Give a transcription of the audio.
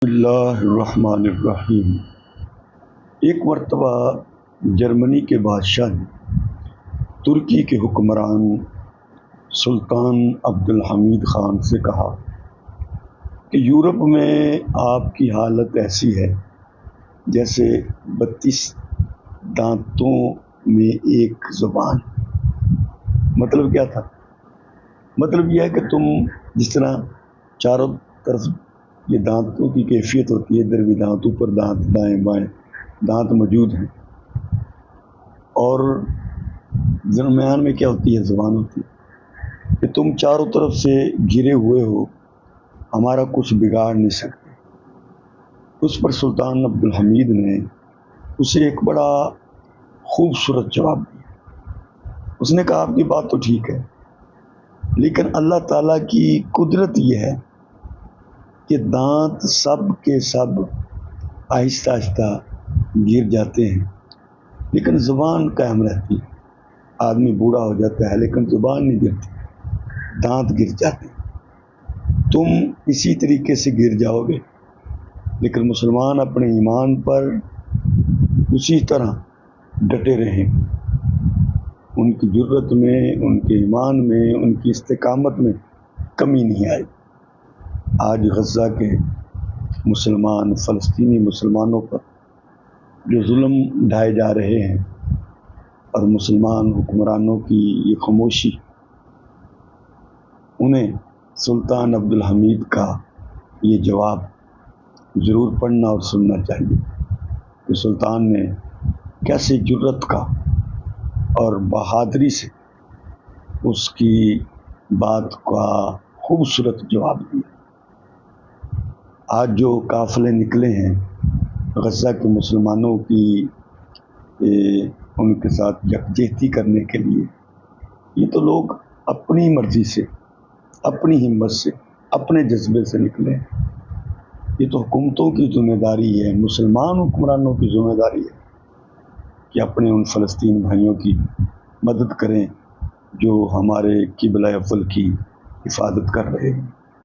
اللہ الرحمن الرحیم۔ ایک مرتبہ جرمنی کے بادشاہ نے ترکی کے حکمران سلطان عبد الحمید خان سے کہا کہ یورپ میں آپ کی حالت ایسی ہے جیسے 32 دانتوں میں ایک زبان۔ مطلب کیا تھا؟ مطلب یہ ہے کہ تم جس طرح چاروں طرف یہ دانتوں کی کیفیت ہوتی ہے، ادھر بھی دانت، اوپر دانت، دائیں بائیں دانت موجود ہیں، اور درمیان میں کیا ہوتی ہے؟ زبان ہوتی ہے کہ تم چاروں طرف سے گھرے ہوئے ہو، ہمارا کچھ بگاڑ نہیں سکتے۔ اس پر سلطان عبد الحمید نے اسے ایک بڑا خوبصورت جواب دیا۔ اس نے کہا آپ کی بات تو ٹھیک ہے، لیکن اللہ تعالیٰ کی قدرت یہ ہے کہ دانت سب کے سب آہستہ آہستہ گر جاتے ہیں، لیکن زبان قائم رہتی ہے۔ آدمی بوڑھا ہو جاتا ہے لیکن زبان نہیں گرتی، دانت گر جاتے ہیں۔ تم اسی طریقے سے گر جاؤ گے، لیکن مسلمان اپنے ایمان پر اسی طرح ڈٹے رہیں، ان کی جرت میں، ان کے ایمان میں، ان کی استقامت میں کمی نہیں آئی۔ آج غزہ کے مسلمان، فلسطینی مسلمانوں پر جو ظلم ڈھائے جا رہے ہیں اور مسلمان حکمرانوں کی یہ خاموشی، انہیں سلطان عبد الحمید کا یہ جواب ضرور پڑھنا اور سننا چاہیے کہ سلطان نے کیسے جرت کا اور بہادری سے اس کی بات کا خوبصورت جواب دیا۔ آج جو قافلے نکلے ہیں غزہ کے مسلمانوں کی ان کے ساتھ یکجہتی کرنے کے لیے، یہ تو لوگ اپنی مرضی سے، اپنی ہمت سے، اپنے جذبے سے نکلے ہیں۔ یہ تو حکومتوں کی ذمہ داری ہے، مسلمان حکمرانوں کی ذمہ داری ہے کہ اپنے ان فلسطین بھائیوں کی مدد کریں جو ہمارے قبلہ اول کی حفاظت کر رہے ہیں۔